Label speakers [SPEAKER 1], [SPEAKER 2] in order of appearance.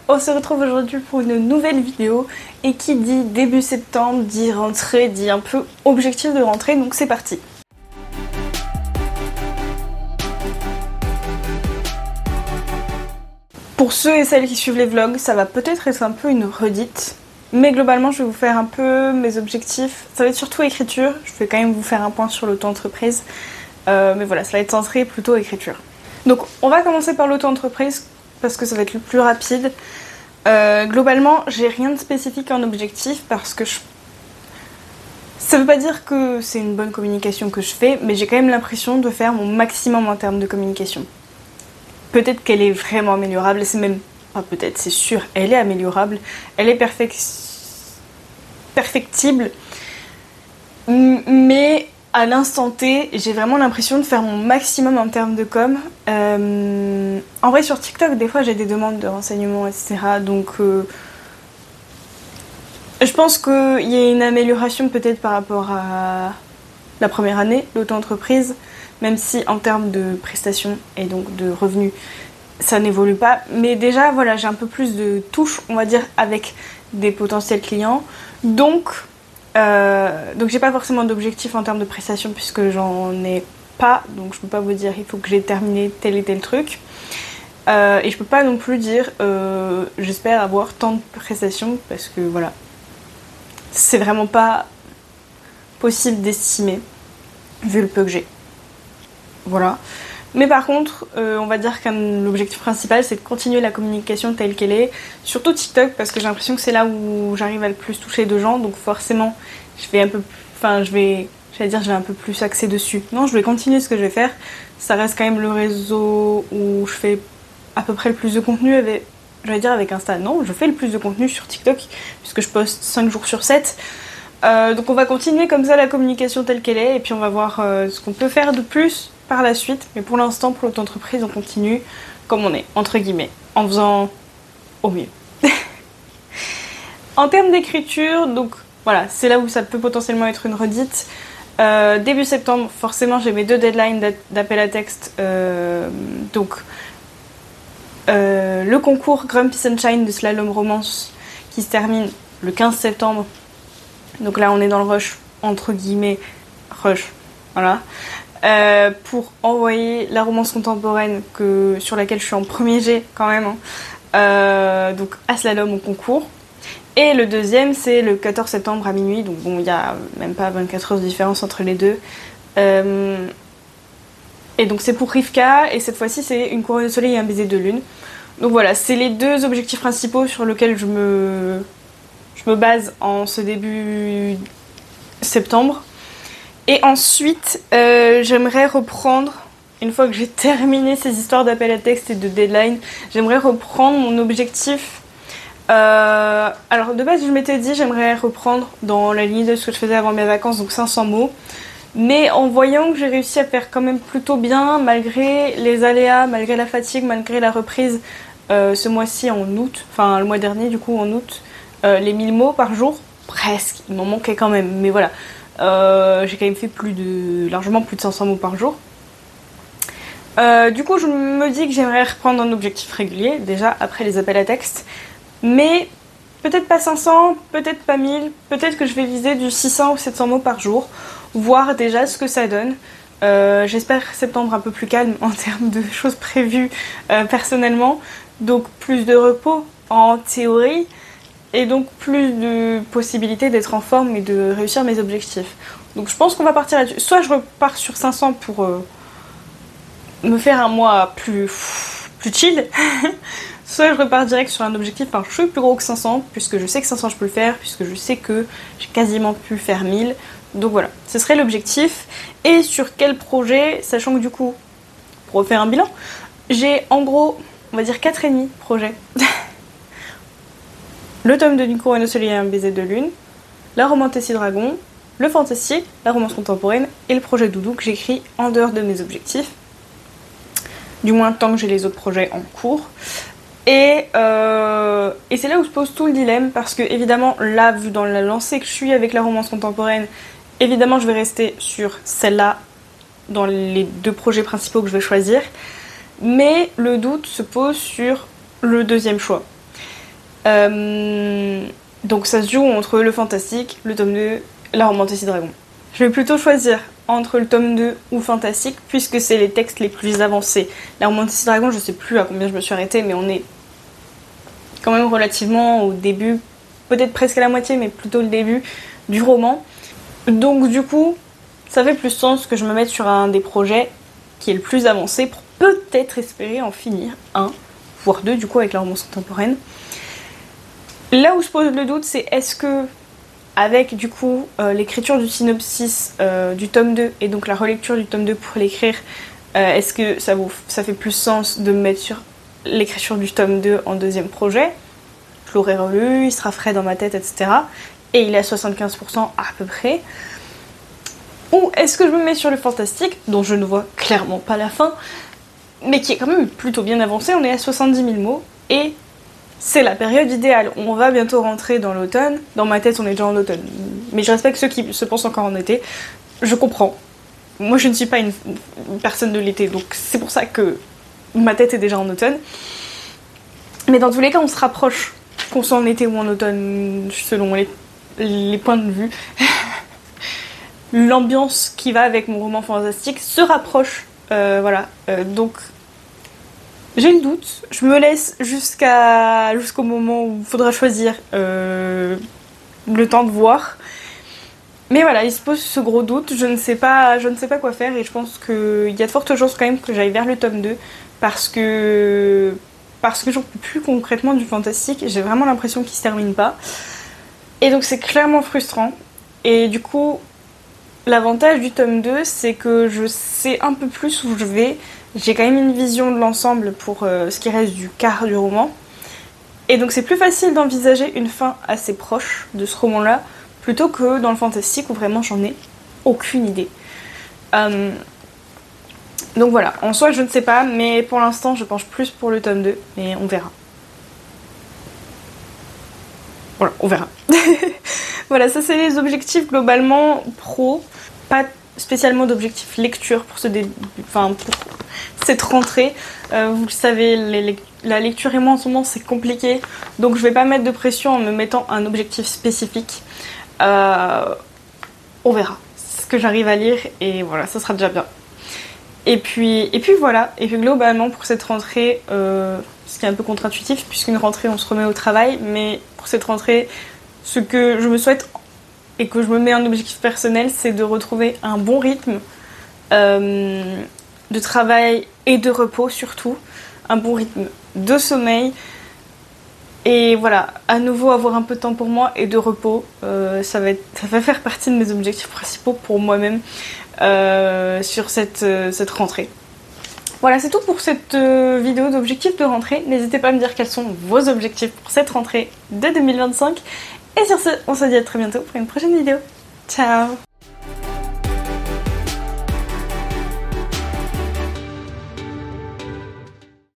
[SPEAKER 1] On se retrouve aujourd'hui pour une nouvelle vidéo et qui dit début septembre, dit rentrée, dit un peu objectif de rentrée, donc c'est parti. Pour ceux et celles qui suivent les vlogs, ça va peut-être être un peu une redite, mais globalement je vais vous faire un peu mes objectifs. Ça va être surtout écriture, je vais quand même vous faire un point sur l'auto-entreprise, mais voilà, ça va être centré plutôt écriture. Donc on va commencer par l'auto-entreprise parce que ça va être le plus rapide. Globalement, j'ai rien de spécifique en objectif parce que ça veut pas dire que c'est une bonne communication que je fais, mais j'ai quand même l'impression de faire mon maximum en termes de communication. Peut-être qu'elle est vraiment améliorable, c'est même... Enfin peut-être, c'est sûr, elle est améliorable, elle est perfectible, mais à l'instant T, j'ai vraiment l'impression de faire mon maximum en termes de com. En vrai, sur TikTok, des fois, j'ai des demandes de renseignements, etc. Donc, je pense qu'il y a une amélioration peut-être par rapport à la première année d'auto-entreprise, même si en termes de prestations et donc de revenus, ça n'évolue pas. Mais déjà, voilà, j'ai un peu plus de touches, on va dire, avec des potentiels clients. Donc j'ai pas forcément d'objectif en termes de prestations puisque j'en ai pas, donc je peux pas vous dire il faut que j'ai terminé tel et tel truc. Et je peux pas non plus dire j'espère avoir tant de prestations parce que voilà, c'est vraiment pas possible d'estimer vu le peu que j'ai. Voilà. Mais par contre, on va dire que l'objectif principal c'est de continuer la communication telle qu'elle est, surtout TikTok parce que j'ai l'impression que c'est là où j'arrive à le plus toucher de gens, donc forcément je vais un peu, je vais un peu plus axer dessus. Non, je vais continuer ce que je vais faire, ça reste quand même le réseau où je fais à peu près le plus de contenu avec, avec Insta, non, je fais le plus de contenu sur TikTok puisque je poste 5 jours sur 7. Donc on va continuer comme ça la communication telle qu'elle est et puis on va voir ce qu'on peut faire de plus par la suite, mais pour l'instant pour l'auto-entreprise on continue comme on est, entre guillemets, en faisant au mieux. En termes d'écriture, donc voilà, c'est là où ça peut potentiellement être une redite. Début septembre, forcément j'ai mes 2 deadlines d'appel à texte, donc le concours Grumpy Sunshine de Slalom Romance qui se termine le 15 septembre, donc là on est dans le rush, entre guillemets, rush, voilà. Pour envoyer la romance contemporaine sur laquelle je suis en premier jet quand même, hein. Donc à slalom au concours. Et le deuxième c'est le 14 septembre à minuit, donc bon il y a même pas 24 heures de différence entre les deux. Et donc c'est pour Rivka et cette fois-ci c'est une couronne de soleil et un baiser de lune. Donc voilà, c'est les 2 objectifs principaux sur lesquels je me base en ce début septembre. Et ensuite, j'aimerais reprendre, une fois que j'ai terminé ces histoires d'appel à texte et de deadline, j'aimerais reprendre mon objectif. Alors de base, je m'étais dit j'aimerais reprendre dans la ligne de ce que je faisais avant mes vacances, donc 500 mots. Mais en voyant que j'ai réussi à faire quand même plutôt bien, malgré les aléas, malgré la fatigue, malgré la reprise, ce mois-ci en août, enfin le mois dernier du coup en août, les 1000 mots par jour, presque, il m'en manquait quand même, mais voilà. J'ai quand même fait largement plus de 500 mots par jour. Du coup je me dis que j'aimerais reprendre un objectif régulier, déjà après les appels à texte, mais peut-être pas 500, peut-être pas 1000, peut-être que je vais viser du 600 ou 700 mots par jour, voir déjà ce que ça donne. J'espère septembre un peu plus calme en termes de choses prévues personnellement, donc plus de repos en théorie, et donc plus de possibilités d'être en forme et de réussir mes objectifs. Donc je pense qu'on va partir là-dessus. Soit je repars sur 500 pour me faire un mois plus chill, soit je repars direct sur un objectif un chouille plus gros que 500, puisque je sais que 500 je peux le faire, puisque je sais que j'ai quasiment pu faire 1000. Donc voilà, ce serait l'objectif. Et sur quel projet, sachant que du coup, pour refaire un bilan, j'ai en gros, on va dire 4,5 projets. Le tome 2 d'une couronne de soleil et un baiser de lune, la romantécie dragon, le fantastique, la romance contemporaine et le projet doudou que j'écris en dehors de mes objectifs. Du moins tant que j'ai les autres projets en cours. Et c'est là où se pose tout le dilemme parce que évidemment là, vu dans la lancée que je suis avec la romance contemporaine, évidemment je vais rester sur celle-là dans les 2 projets principaux que je vais choisir. Mais le doute se pose sur le deuxième choix. Donc ça se joue entre le fantastique, le tome 2, la Romantasy Dragon. Je vais plutôt choisir entre le tome 2 ou fantastique puisque c'est les textes les plus avancés. La Romantasy Dragon, je sais plus à combien je me suis arrêtée, mais on est quand même relativement au début, peut-être presque à la moitié, mais plutôt le début du roman. Donc du coup, ça fait plus sens que je me mette sur un des projets qui est le plus avancé pour peut-être espérer en finir un, voire deux du coup avec la romance contemporaine. Là où se pose le doute, c'est est-ce que avec du coup l'écriture du synopsis du tome 2 et donc la relecture du tome 2 pour l'écrire, est-ce que ça fait plus sens de me mettre sur l'écriture du tome 2 en deuxième projet? Je l'aurai relu, il sera frais dans ma tête, etc. Et il est à 75% à peu près. Ou est-ce que je me mets sur le fantastique, dont je ne vois clairement pas la fin, mais qui est quand même plutôt bien avancé, on est à 70 000 mots, et c'est la période idéale. On va bientôt rentrer dans l'automne. Dans ma tête, on est déjà en automne. Mais je respecte ceux qui se pensent encore en été. Je comprends. Moi, je ne suis pas une personne de l'été, donc c'est pour ça que ma tête est déjà en automne. Mais dans tous les cas, on se rapproche, qu'on soit en été ou en automne, selon les points de vue. L'ambiance qui va avec mon roman fantastique se rapproche. Voilà. Donc, j'ai le doute. Je me laisse jusqu'au moment où il faudra choisir le temps de voir. Mais voilà, il se pose ce gros doute. Je ne sais pas quoi faire et je pense qu'il y a de fortes chances quand même que j'aille vers le tome 2 parce que j'en peux plus concrètement du fantastique. J'ai vraiment l'impression qu'il se termine pas. Et donc c'est clairement frustrant. Et du coup, l'avantage du tome 2, c'est que je sais un peu plus où je vais. J'ai quand même une vision de l'ensemble pour ce qui reste du quart du roman. Et donc c'est plus facile d'envisager une fin assez proche de ce roman-là, plutôt que dans le fantastique où vraiment j'en ai aucune idée. Donc voilà, en soi je ne sais pas, mais pour l'instant je penche plus pour le tome 2, mais on verra. Voilà, on verra. Voilà, ça c'est les objectifs globalement pro, pas spécialement d'objectifs lecture pour cette rentrée. Vous le savez, la lecture et moi en ce moment c'est compliqué, donc je vais pas mettre de pression en me mettant un objectif spécifique. On verra ce que j'arrive à lire et voilà, ça sera déjà bien. Et puis voilà, et puis globalement pour cette rentrée, ce qui est un peu contre-intuitif puisqu'une rentrée on se remet au travail, mais pour cette rentrée, ce que je me souhaite et que je me mets un objectif personnel, c'est de retrouver un bon rythme de travail et de repos surtout, un bon rythme de sommeil et voilà, à nouveau avoir un peu de temps pour moi et de repos. Ça va faire partie de mes objectifs principaux pour moi-même sur cette rentrée. Voilà, c'est tout pour cette vidéo d'objectifs de rentrée. N'hésitez pas à me dire quels sont vos objectifs pour cette rentrée de 2025. Et sur ce, on se dit à très bientôt pour une prochaine vidéo. Ciao!